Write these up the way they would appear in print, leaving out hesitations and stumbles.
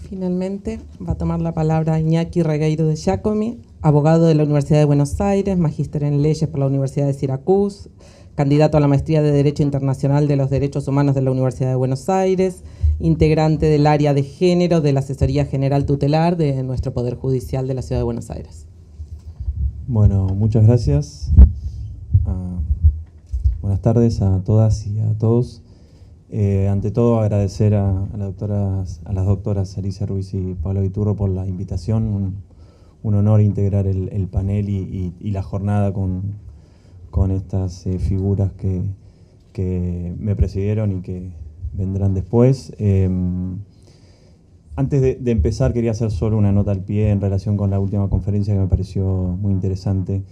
Finalmente va a tomar la palabra Iñaki Regueiro de Giacomi, abogado de la Universidad de Buenos Aires, magíster en leyes por la Universidad de Syracuse, candidato a la maestría de Derecho Internacional de los Derechos Humanos de la Universidad de Buenos Aires, integrante del área de género de la Asesoría General Tutelar de nuestro Poder Judicial de la Ciudad de Buenos Aires. Bueno, muchas gracias. Buenas tardes a todas y a todos. Ante todo, agradecer a las doctoras Alicia Ruiz y Pablo Viturro por la invitación. Un honor integrar el panel y la jornada con estas figuras que me precedieron y que vendrán después. Antes de empezar, quería hacer solo una nota al pie en relación con la última conferencia que me pareció muy interesante.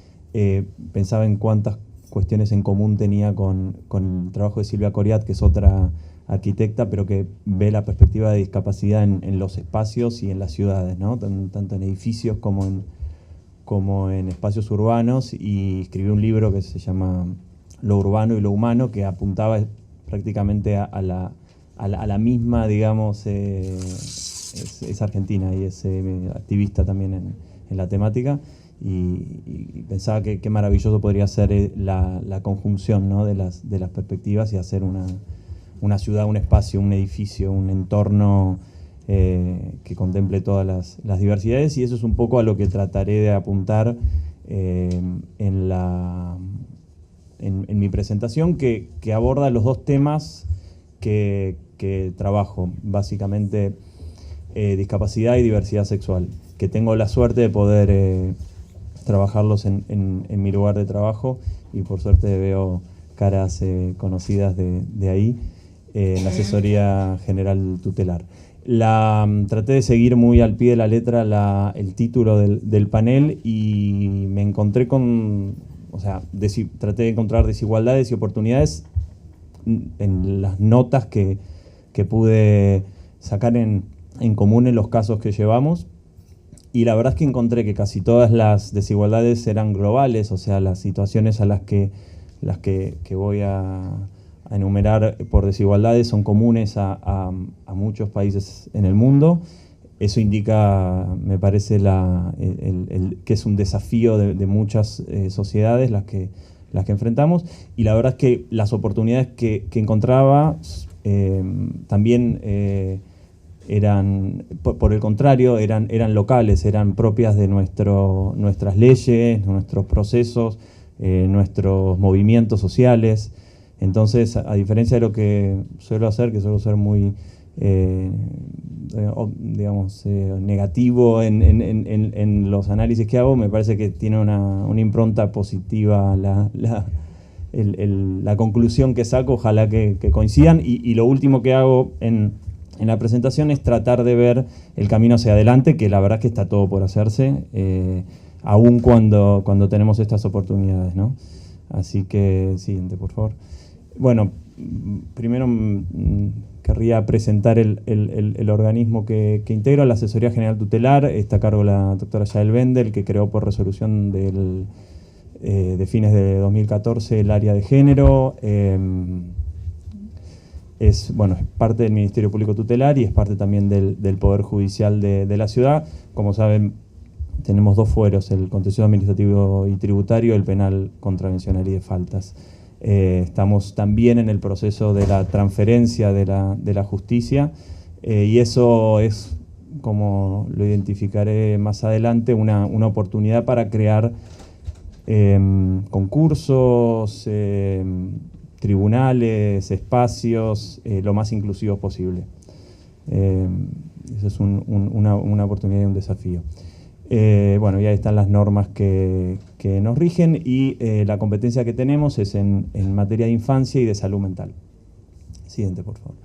Pensaba en cuántas cuestiones en común tenía con el trabajo de Silvia Coriat, que es otra arquitecta, pero que ve la perspectiva de discapacidad en los espacios y en las ciudades, ¿no? Tanto en edificios como en espacios urbanos, y escribió un libro que se llama Lo urbano y lo humano, que apuntaba prácticamente a la misma, digamos, es argentina y es activista también en la temática. Y pensaba que qué maravilloso podría ser la conjunción, ¿no?, de las perspectivas y hacer una ciudad, un espacio, un edificio, un entorno que contemple todas las diversidades, y eso es un poco a lo que trataré de apuntar en mi presentación, que aborda los dos temas que trabajo, básicamente discapacidad y diversidad sexual, que tengo la suerte de poder trabajarlos en mi lugar de trabajo, y por suerte veo caras conocidas de ahí, en la Asesoría General Tutelar. Traté de seguir muy al pie de la letra el título del panel, y me encontré traté de encontrar desigualdades y oportunidades en las notas que pude sacar en común en los casos que llevamos. Y la verdad es que encontré que casi todas las desigualdades eran globales, o sea, las situaciones a las que voy a enumerar por desigualdades son comunes a muchos países en el mundo. Eso indica, me parece, que es un desafío de muchas sociedades las que enfrentamos. Y la verdad es que las oportunidades que encontraba también eran, por el contrario, eran locales, eran propias de nuestras leyes, nuestros procesos, nuestros movimientos sociales. Entonces, a diferencia de lo que suelo hacer, que suelo ser muy, negativo en los análisis que hago, me parece que tiene una impronta positiva la conclusión que saco. Ojalá que coincidan. Y lo último que hago en la presentación es tratar de ver el camino hacia adelante, que la verdad es que está todo por hacerse, aún cuando tenemos estas oportunidades, ¿no? Así que, siguiente, por favor. Bueno, primero querría presentar el organismo que integro, la Asesoría General Tutelar. Está a cargo la doctora Yael Bendel, que creó por resolución de fines de 2014 el área de género. Es parte del Ministerio Público Tutelar y es parte también del Poder Judicial de la ciudad. Como saben, tenemos dos fueros, el contencioso administrativo y tributario, el penal contravencional y de faltas. Estamos también en el proceso de la transferencia de la justicia, y eso es, como lo identificaré más adelante, una oportunidad para crear concursos, tribunales, espacios, lo más inclusivos posible. Eso es una oportunidad y un desafío. Y ahí están las normas que nos rigen, y la competencia que tenemos es en materia de infancia y de salud mental. Siguiente, por favor.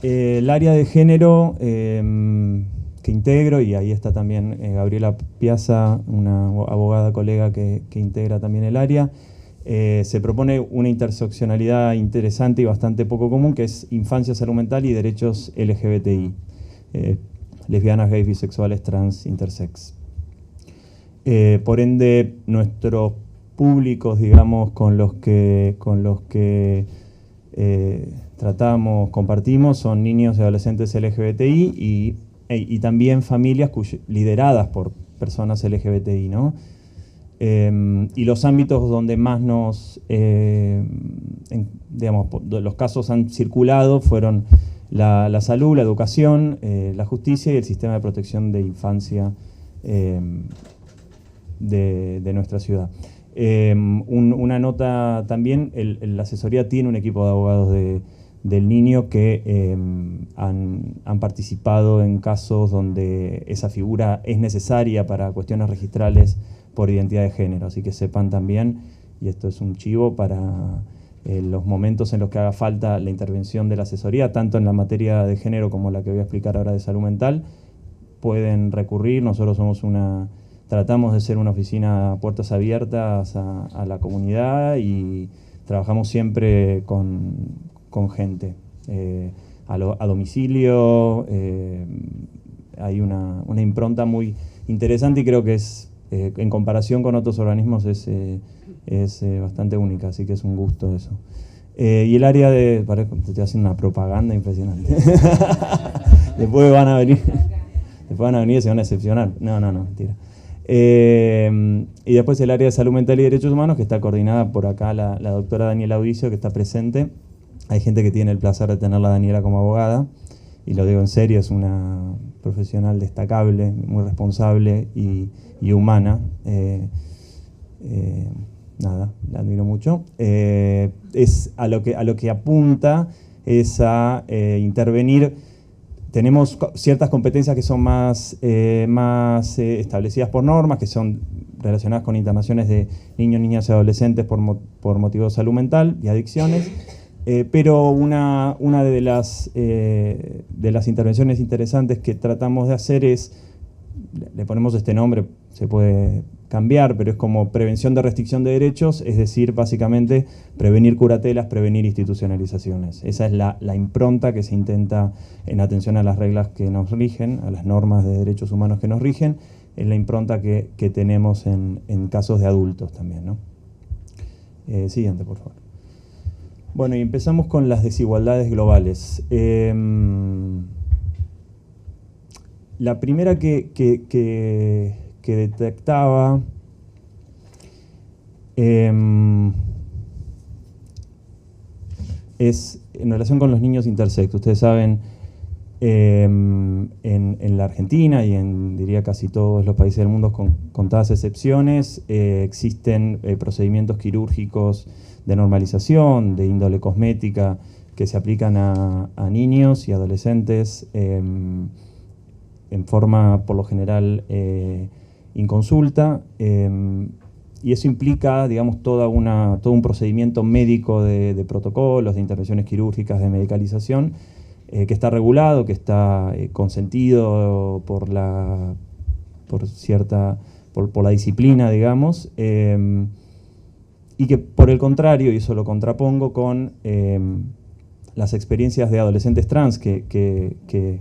El área de género que integro, y ahí está también Gabriela Piazza, una abogada colega que integra también el área. Se propone una interseccionalidad interesante y bastante poco común, que es infancia, salud mental y derechos LGBTI, lesbianas, gays, bisexuales, trans, intersex. Por ende, nuestros públicos, digamos, con los que tratamos, compartimos, son niños y adolescentes LGBTI, y y también familias lideradas por personas LGBTI, ¿no? Y los ámbitos donde más digamos, los casos han circulado fueron la salud, la educación, la justicia y el sistema de protección de infancia de nuestra ciudad. Una nota también, la asesoría tiene un equipo de abogados del niño que han participado en casos donde esa figura es necesaria para cuestiones registrales por identidad de género, así que sepan también, y esto es un chivo para los momentos en los que haga falta la intervención de la asesoría, tanto en la materia de género como la que voy a explicar ahora de salud mental, pueden recurrir. Nosotros tratamos de ser una oficina a puertas abiertas a la comunidad y trabajamos siempre con gente, a domicilio. Hay una impronta muy interesante y creo que en comparación con otros organismos es bastante única, así que es un gusto eso. Y el área te estoy haciendo una propaganda impresionante. Después van a venir y se van a decepcionar. No, mentira. Y después el área de salud mental y derechos humanos, que está coordinada por acá la doctora Daniela Audicio, que está presente. Hay gente que tiene el placer de tenerla a Daniela como abogada, y lo digo en serio, es una profesional destacable, muy responsable y humana. Nada, la admiro mucho. Es a lo que apunta es a intervenir. Tenemos ciertas competencias que son más establecidas por normas, que son relacionadas con internaciones de niños, niñas y adolescentes por motivos de salud mental y adicciones. Pero una de las intervenciones interesantes que tratamos de hacer le ponemos este nombre, se puede cambiar, pero es como prevención de restricción de derechos, es decir, básicamente prevenir curatelas, prevenir institucionalizaciones. Esa es la impronta que se intenta en atención a las reglas que nos rigen, a las normas de derechos humanos que nos rigen, es la impronta que tenemos en casos de adultos también, ¿no? Siguiente, por favor. Bueno, y empezamos con las desigualdades globales. La primera que detectaba es en relación con los niños intersexos. Ustedes saben, en la Argentina y diría casi todos los países del mundo, con contadas excepciones, existen procedimientos quirúrgicos de normalización, de índole cosmética, que se aplican a niños y adolescentes en forma, por lo general, inconsulta, y eso implica, digamos, todo un procedimiento médico de protocolos, de intervenciones quirúrgicas, de medicalización, que está regulado, que está consentido por la disciplina, digamos, y que por el contrario, y eso lo contrapongo con las experiencias de adolescentes trans que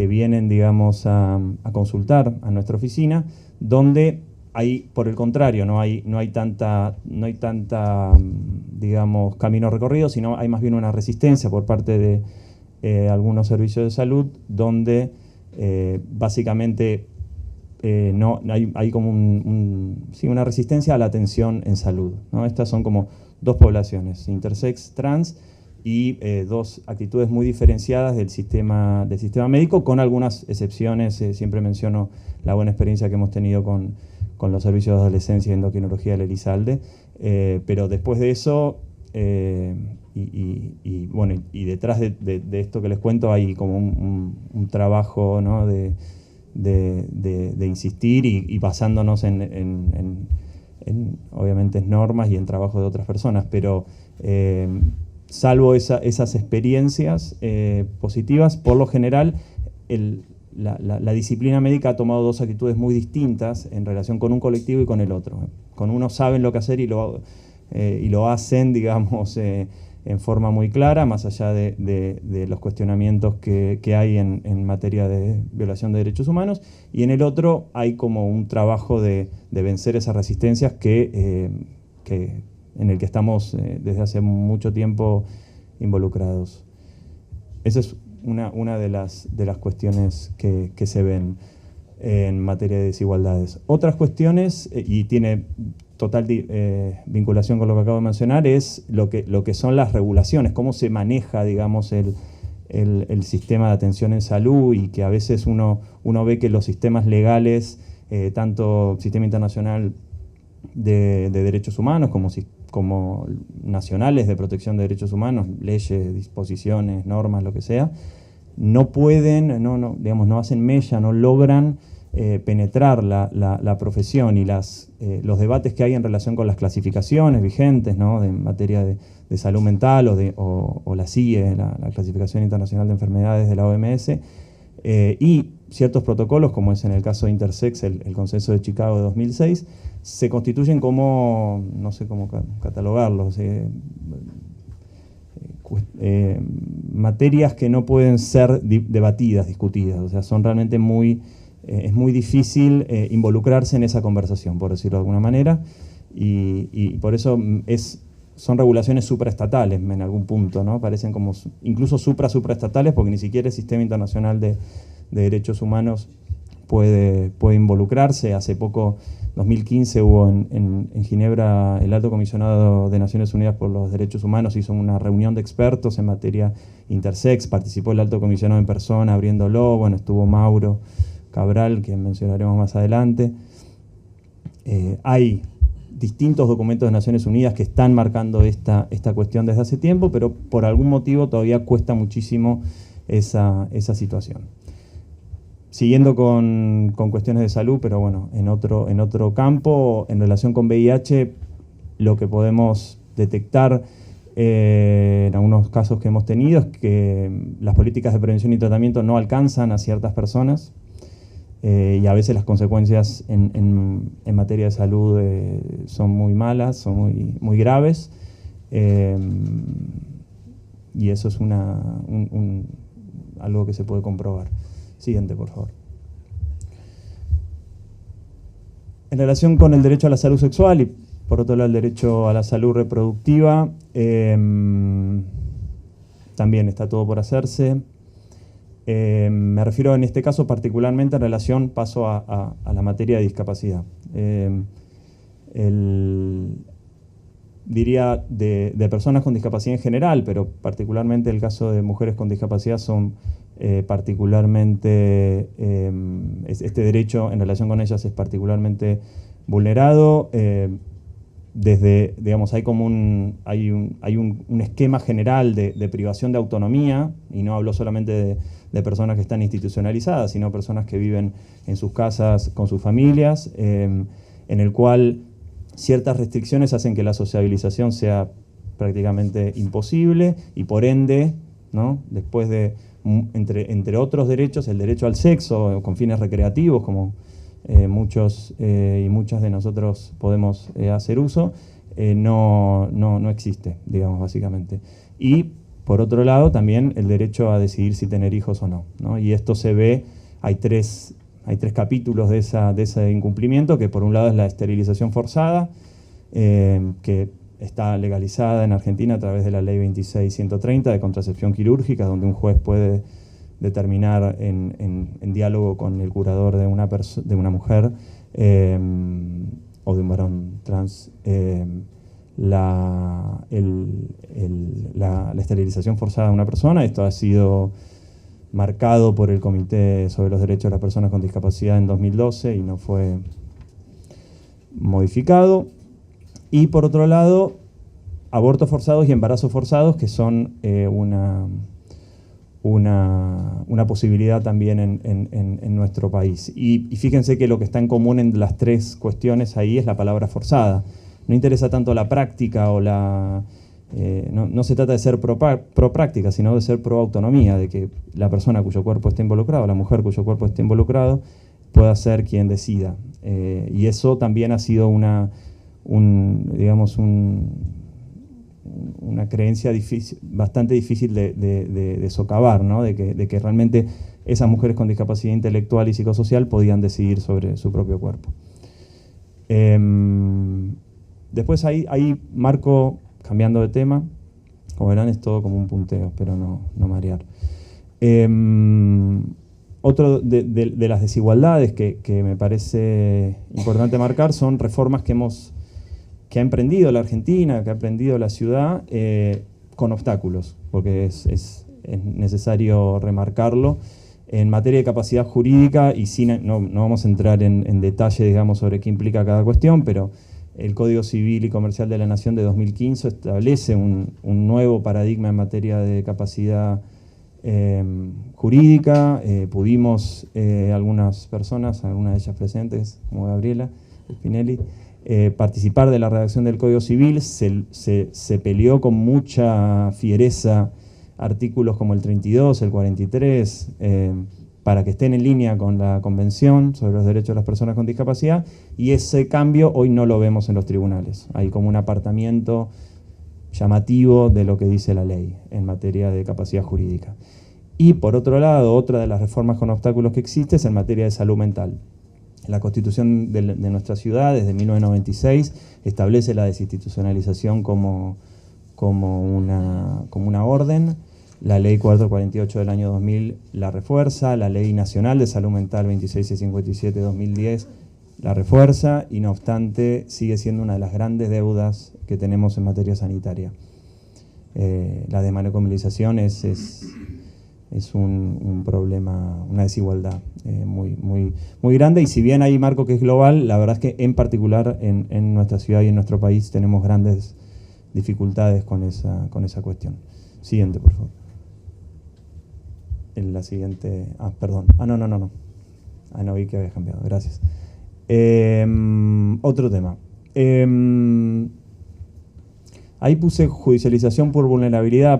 vienen, digamos, a consultar a nuestra oficina, donde hay, por el contrario, no hay tanta, digamos, camino recorrido, sino hay más bien una resistencia por parte de algunos servicios de salud, donde básicamente hay como una resistencia a la atención en salud, ¿no? Estas son como dos poblaciones, intersex, trans, y dos actitudes muy diferenciadas del sistema médico, con algunas excepciones. Siempre menciono la buena experiencia que hemos tenido con los servicios de adolescencia y endocrinología del Elizalde, pero después de eso, bueno, y detrás de esto que les cuento hay como un trabajo, ¿no?, de insistir y basándonos en obviamente normas y en trabajo de otras personas, pero salvo esas experiencias positivas, por lo general la disciplina médica ha tomado dos actitudes muy distintas en relación con un colectivo y con el otro. Con uno saben lo que hacer y lo hacen, digamos, en forma muy clara, más allá de los cuestionamientos que hay en materia de violación de derechos humanos, y en el otro hay como un trabajo de vencer esas resistencias en el que estamos desde hace mucho tiempo involucrados. Esa es una de las cuestiones que se ven en materia de desigualdades. Otras cuestiones, y tiene total vinculación con lo que acabo de mencionar, es lo que son las regulaciones, cómo se maneja, digamos, el sistema de atención en salud, y que a veces uno ve que los sistemas legales, tanto sistema internacional de derechos humanos como nacionales de protección de derechos humanos, leyes, disposiciones, normas, lo que sea, no pueden, digamos, no hacen mella, no logran penetrar la profesión y los debates que hay en relación con las clasificaciones vigentes, ¿no?, en materia de salud mental o la CIE, la Clasificación Internacional de Enfermedades de la OMS, y ciertos protocolos, como es en el caso de Intersex, el Consenso de Chicago de 2006, se constituyen como, no sé cómo catalogarlos, materias que no pueden ser debatidas, discutidas. O sea, son realmente es muy difícil involucrarse en esa conversación, por decirlo de alguna manera, y por eso son regulaciones supraestatales en algún punto, ¿no? Parecen como incluso supraestatales, porque ni siquiera el Sistema Internacional de Derechos Humanos puede involucrarse. Hace poco, 2015, hubo en Ginebra, el Alto Comisionado de Naciones Unidas por los Derechos Humanos hizo una reunión de expertos en materia intersex, participó el Alto Comisionado en persona abriéndolo, bueno, estuvo Mauro Cabral, que mencionaremos más adelante. Hay distintos documentos de Naciones Unidas que están marcando esta cuestión desde hace tiempo, pero por algún motivo todavía cuesta muchísimo esa situación. Siguiendo con cuestiones de salud, pero bueno, en otro campo, en relación con VIH, lo que podemos detectar en algunos casos que hemos tenido es que las políticas de prevención y tratamiento no alcanzan a ciertas personas, y a veces las consecuencias en materia de salud son muy malas, son muy graves, y eso es algo que se puede comprobar. Siguiente, por favor. En relación con el derecho a la salud sexual y, por otro lado, el derecho a la salud reproductiva, también está todo por hacerse. Me refiero en este caso particularmente en relación, paso a la materia de discapacidad. Diría de personas con discapacidad en general, pero particularmente el caso de mujeres con discapacidad son particularmente, este derecho en relación con ellas es particularmente vulnerado. Digamos, hay un esquema general de privación de autonomía, y no hablo solamente de personas que están institucionalizadas, sino personas que viven en sus casas con sus familias, en el cual ciertas restricciones hacen que la sociabilización sea prácticamente imposible, y por ende, ¿no?, después de, entre otros derechos, el derecho al sexo con fines recreativos, como muchos y muchas de nosotros podemos hacer uso, no existe, digamos, básicamente. Y, por otro lado, también el derecho a decidir si tener hijos o no, ¿no? Y esto se ve, hay tres capítulos de ese incumplimiento, que por un lado es la esterilización forzada, que está legalizada en Argentina a través de la ley 26.130 de contracepción quirúrgica, donde un juez puede determinar en diálogo con el curador de una mujer o de un varón trans la esterilización forzada de una persona. Esto ha sido marcado por el Comité sobre los Derechos de las Personas con Discapacidad en 2012 y no fue modificado. Y por otro lado, abortos forzados y embarazos forzados, que son una posibilidad también en nuestro país. Y fíjense que lo que está en común en las tres cuestiones ahí es la palabra forzada. No interesa tanto la práctica o no se trata de ser pro práctica, sino de ser pro autonomía, de que la persona cuyo cuerpo esté involucrado, la mujer cuyo cuerpo esté involucrado, pueda ser quien decida. Y eso también ha sido una creencia bastante difícil de socavar, ¿no? de que realmente esas mujeres con discapacidad intelectual y psicosocial podían decidir sobre su propio cuerpo. Después ahí marco, cambiando de tema, como verán es todo como un punteo, espero no marear. Otro de las desigualdades que me parece importante marcar son reformas que ha emprendido la Argentina, que ha emprendido la ciudad, con obstáculos, porque es necesario remarcarlo. En materia de capacidad jurídica, y no vamos a entrar en detalle, digamos, sobre qué implica cada cuestión, pero el Código Civil y Comercial de la Nación de 2015 establece un nuevo paradigma en materia de capacidad jurídica. Pudimos, algunas personas, algunas de ellas presentes, como Gabriela Spinelli, participar de la redacción del Código Civil. Se peleó con mucha fiereza artículos como el 32, el 43, para que estén en línea con la Convención sobre los Derechos de las Personas con Discapacidad, y ese cambio hoy no lo vemos en los tribunales. Hay como un apartamiento llamativo de lo que dice la ley en materia de capacidad jurídica. Y por otro lado, otra de las reformas con obstáculos que existe es en materia de salud mental. La Constitución de nuestra ciudad, desde 1996, establece la desinstitucionalización como una orden. La Ley 448 del año 2000 la refuerza, la Ley Nacional de Salud Mental 2657 de 2010 la refuerza, y no obstante sigue siendo una de las grandes deudas que tenemos en materia sanitaria. La desmancomunización es un problema, una desigualdad muy grande, y si bien hay marco que es global, la verdad es que en particular en nuestra ciudad y en nuestro país tenemos grandes dificultades con esa cuestión. Siguiente, por favor. En la siguiente... perdón. No. No vi que había cambiado. Gracias. Otro tema. Ahí puse judicialización por vulnerabilidad,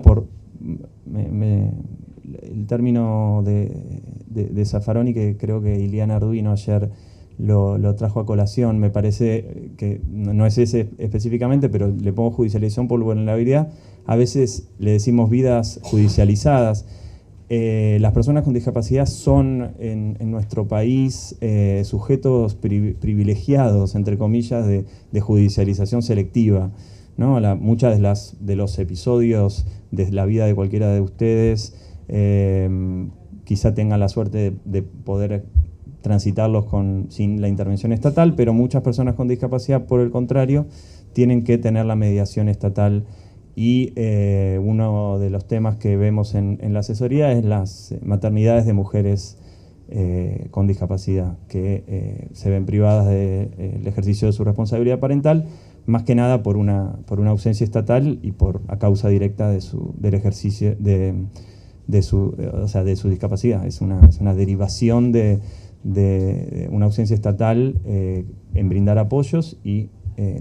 el término de Zaffaroni, que creo que Iliana Arduino ayer lo trajo a colación. Me parece que no es ese específicamente, pero le pongo judicialización por vulnerabilidad. A veces le decimos vidas judicializadas. Las personas con discapacidad son en nuestro país sujetos privilegiados, entre comillas, de judicialización selectiva, ¿no? Muchas de los episodios de la vida de cualquiera de ustedes quizá tengan la suerte de poder transitarlos sin la intervención estatal, pero muchas personas con discapacidad, por el contrario, tienen que tener la mediación estatal. Y uno de los temas que vemos en la asesoría es las maternidades de mujeres con discapacidad, que se ven privadas del ejercicio de su responsabilidad parental, más que nada por una ausencia estatal y a causa directa del ejercicio de su discapacidad. Es una derivación de una ausencia estatal en brindar apoyos, y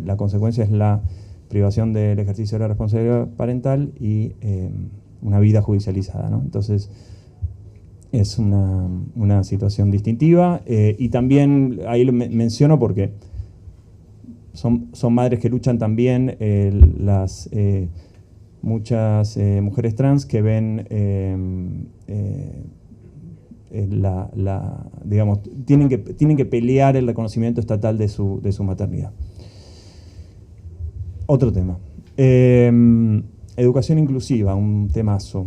la consecuencia es la privación del ejercicio de la responsabilidad parental y una vida judicializada, ¿no? Entonces, es una situación distintiva, y también ahí lo menciono porque son madres que luchan también, muchas mujeres trans que ven digamos, tienen que pelear el reconocimiento estatal de su maternidad. Otro tema. Educación inclusiva, un temazo.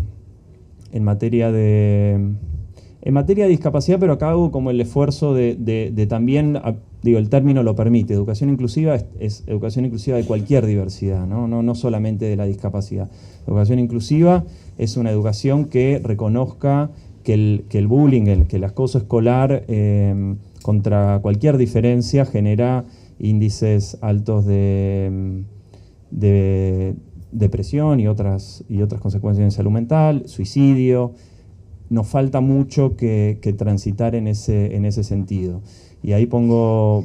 En materia de discapacidad, pero acá hago como el esfuerzo de también, el término lo permite, educación inclusiva es educación inclusiva de cualquier diversidad, no solamente de la discapacidad. Educación inclusiva es una educación que reconozca que el bullying, que el acoso escolar contra cualquier diferencia genera índices altos de depresión y otras consecuencias en salud mental, suicidio. Nos falta mucho que transitar en ese sentido. Y ahí pongo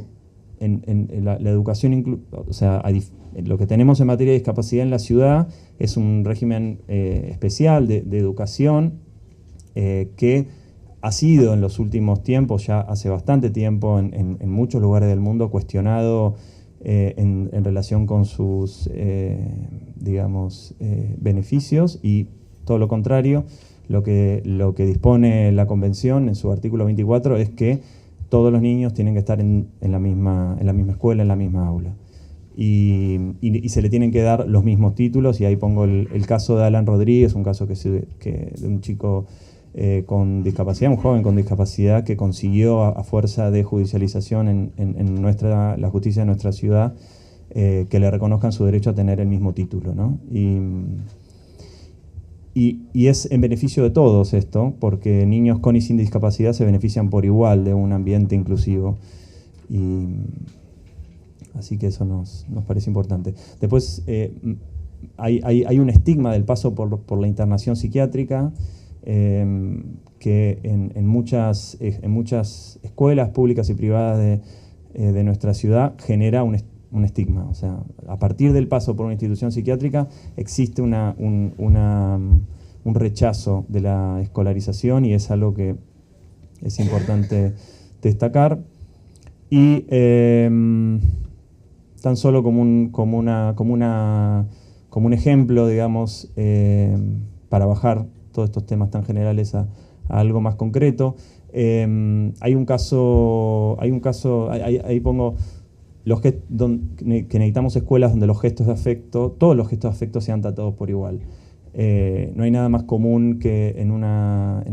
en la educación, lo que tenemos en materia de discapacidad en la ciudad es un régimen especial de educación que ha sido en los últimos tiempos, ya hace bastante tiempo, en muchos lugares del mundo cuestionado en relación con sus beneficios, y todo lo contrario. Lo que dispone la Convención en su artículo 24 es que todos los niños tienen que estar en la misma escuela, en la misma aula. Y se le tienen que dar los mismos títulos, y ahí pongo el caso de Alan Rodríguez, un caso de un chico con discapacidad, un joven con discapacidad que consiguió a fuerza de judicialización en la justicia de nuestra ciudad, que le reconozcan su derecho a tener el mismo título, ¿no? Y es en beneficio de todos esto, porque niños con y sin discapacidad se benefician por igual de un ambiente inclusivo. Así que eso nos parece importante. Después hay un estigma del paso por la internación psiquiátrica, que en muchas escuelas públicas y privadas de nuestra ciudad genera un estigma. O sea, a partir del paso por una institución psiquiátrica existe un rechazo de la escolarización, y es algo que es importante destacar. Y tan solo como un ejemplo, digamos, para bajar todos estos temas tan generales a algo más concreto, hay un caso, ahí pongo que necesitamos escuelas donde los gestos de afecto, todos los gestos de afecto sean tratados por igual. No hay nada más común que en la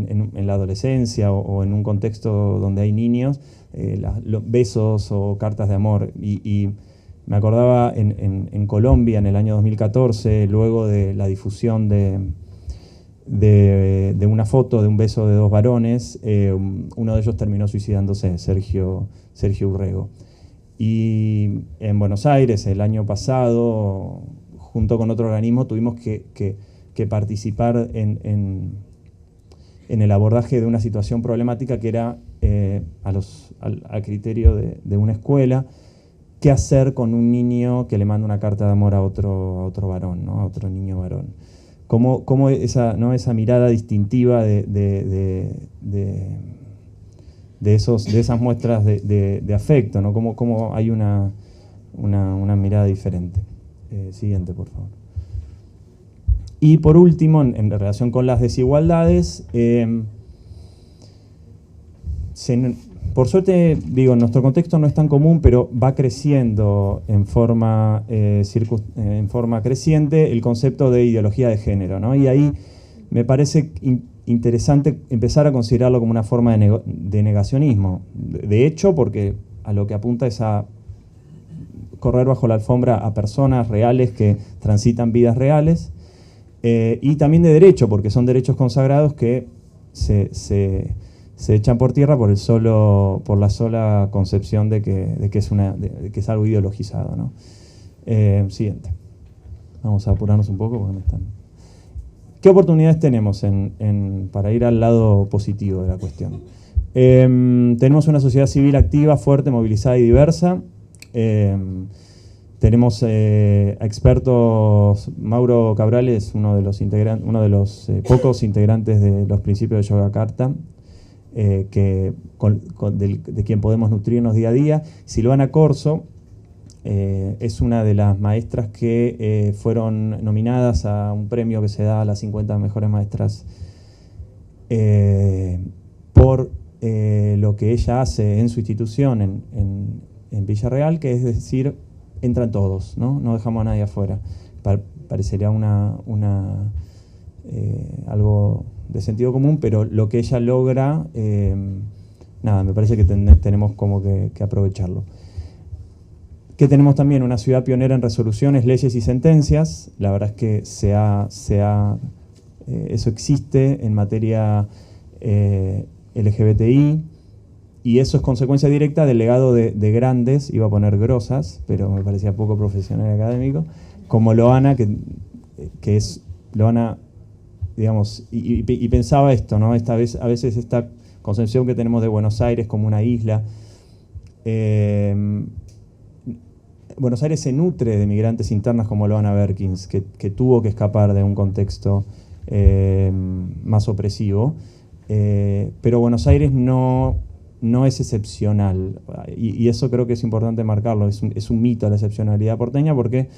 adolescencia o en un contexto donde hay niños, los besos o cartas de amor. Y me acordaba en Colombia en el año 2014, luego de la difusión de una foto de un beso de dos varones, uno de ellos terminó suicidándose, Sergio Urrego. Y en Buenos Aires, el año pasado, junto con otro organismo, tuvimos que participar en el abordaje de una situación problemática que era al criterio de una escuela: qué hacer con un niño que le manda una carta de amor a otro varón, ¿no? A otro niño varón. Cómo esa mirada distintiva de esas muestras de afecto, ¿no? Cómo hay una mirada diferente. Siguiente, por favor. Y por último, en relación con las desigualdades, por suerte, digo, nuestro contexto no es tan común, pero va creciendo en forma creciente el concepto de ideología de género, ¿no? Y ahí me parece interesante empezar a considerarlo como una forma de negacionismo. De hecho, porque a lo que apunta es a correr bajo la alfombra a personas reales que transitan vidas reales, y también de derecho, porque son derechos consagrados que se echan por tierra por la sola concepción de que es algo ideologizado, ¿no? Siguiente. Vamos a apurarnos un poco porque me están... ¿Qué oportunidades tenemos para ir al lado positivo de la cuestión? Tenemos una sociedad civil activa, fuerte, movilizada y diversa. Tenemos expertos. Mauro Cabral es uno de los pocos integrantes de los principios de Yogyakarta, de quien podemos nutrirnos día a día. Silvana Corso es una de las maestras que fueron nominadas a un premio que se da a las 50 mejores maestras por lo que ella hace en su institución en Villarreal, que es decir, entran todos, ¿no? No dejamos a nadie afuera. Parecería algo de sentido común, pero lo que ella logra, me parece que tenemos como que aprovecharlo. Que tenemos también una ciudad pionera en resoluciones, leyes y sentencias. La verdad es que eso existe en materia LGBTI, y eso es consecuencia directa del legado de grandes, iba a poner grosas, pero me parecía poco profesional y académico, como Loana, que es Loana, digamos, y pensaba esto, ¿no? A veces esta concepción que tenemos de Buenos Aires como una isla. Buenos Aires se nutre de migrantes internas como Loana Berkins, que tuvo que escapar de un contexto más opresivo, pero Buenos Aires no es excepcional, y eso creo que es importante marcarlo. Es un mito la excepcionalidad porteña, porque,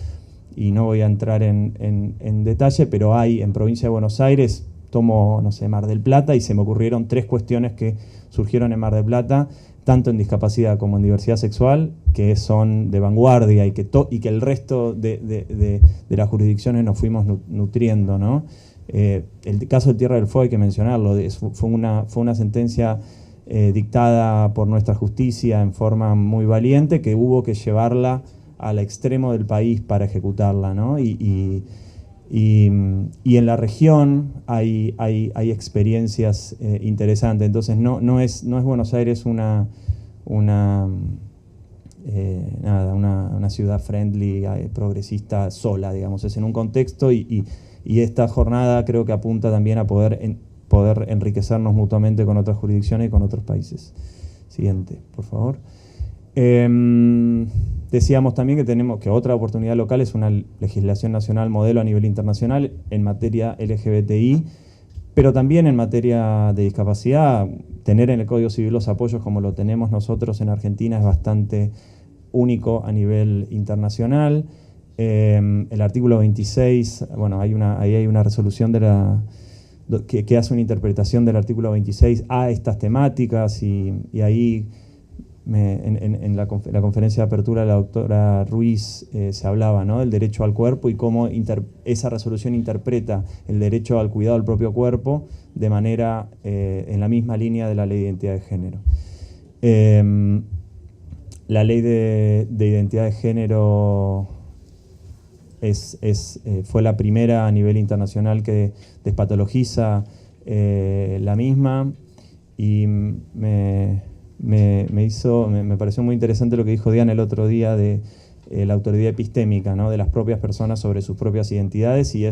y no voy a entrar en detalle, pero hay en provincia de Buenos Aires, tomo, no sé, Mar del Plata, y se me ocurrieron 3 cuestiones que surgieron en Mar del Plata, tanto en discapacidad como en diversidad sexual, que son de vanguardia y que el resto de las jurisdicciones nos fuimos nutriendo, ¿no? El caso de Tierra del Fuego hay que mencionarlo, fue una sentencia dictada por nuestra justicia en forma muy valiente, que hubo que llevarla al extremo del país para ejecutarla, ¿no? Y en la región hay experiencias interesantes. Entonces no es Buenos Aires una ciudad friendly, progresista sola, digamos. Es en un contexto y esta jornada creo que apunta también a poder enriquecernos mutuamente con otras jurisdicciones y con otros países. Siguiente, por favor. Decíamos también que tenemos que otra oportunidad local es una legislación nacional modelo a nivel internacional en materia LGBTI, pero también en materia de discapacidad. Tener en el Código Civil los apoyos como lo tenemos nosotros en Argentina es bastante único a nivel internacional. El artículo 26, bueno, ahí hay una resolución que hace una interpretación del artículo 26 a estas temáticas y ahí en la conferencia de apertura la doctora Ruiz se hablaba, ¿no?, del derecho al cuerpo y cómo esa resolución interpreta el derecho al cuidado del propio cuerpo de manera en la misma línea de la ley de identidad de género. La ley de identidad de género fue la primera a nivel internacional que despatologiza la misma y me pareció muy interesante lo que dijo Diana el otro día de la autoridad epistémica, ¿no?, de las propias personas sobre sus propias identidades, y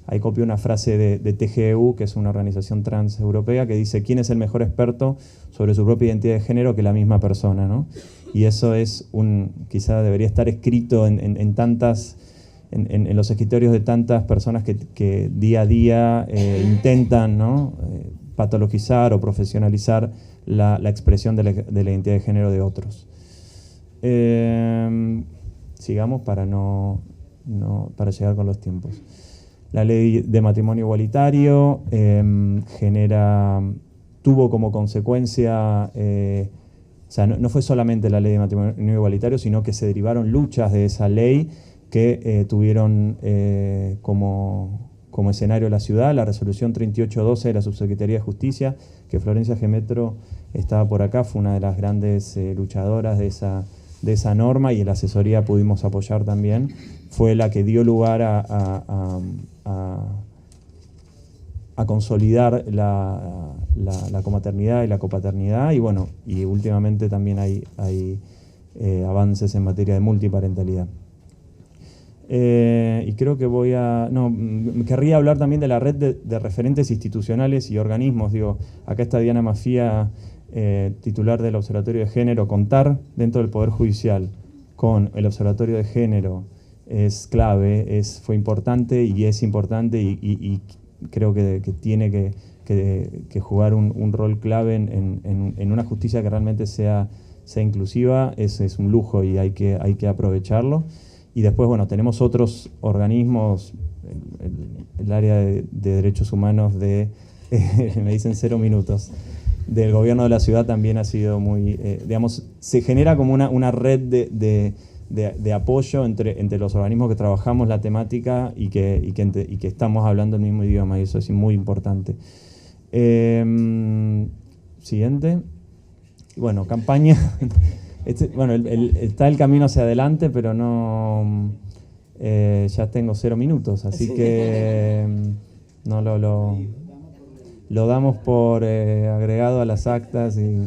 ahí copió una frase de TGEU, que es una organización trans europea, que dice: ¿quién es el mejor experto sobre su propia identidad de género que la misma persona, ¿no? Y eso quizá debería estar escrito en los escritorios de tantas personas que día a día intentan, ¿no?, patologizar o profesionalizar la expresión de la identidad de género de otros. Sigamos para llegar con los tiempos. La ley de matrimonio igualitario tuvo como consecuencia, o sea, no fue solamente la ley de matrimonio igualitario, sino que se derivaron luchas de esa ley que tuvieron como escenario la ciudad, la resolución 3812 de la Subsecretaría de Justicia, que Florencia Gemetro estaba por acá, fue una de las grandes luchadoras de esa norma, y en la asesoría pudimos apoyar también, fue la que dio lugar a consolidar la comaternidad y la copaternidad, y bueno, y últimamente también hay avances en materia de multiparentalidad. Y creo que querría hablar también de la red de referentes institucionales y organismos. Acá está Diana Mafía, titular del Observatorio de Género. Contar dentro del Poder Judicial con el Observatorio de Género es clave, fue importante y es importante, y creo que tiene que jugar un rol clave en una justicia que realmente sea inclusiva. Es un lujo y hay que aprovecharlo. Y después, bueno, tenemos otros organismos, el área de derechos humanos me dicen 0 minutos, del gobierno de la ciudad también ha sido muy, se genera como una red de apoyo entre los organismos que trabajamos la temática y que estamos hablando el mismo idioma, y eso es muy importante. Siguiente. Bueno, campaña. Está el camino hacia adelante, pero no, ya tengo 0 minutos, así que no lo damos por agregado a las actas y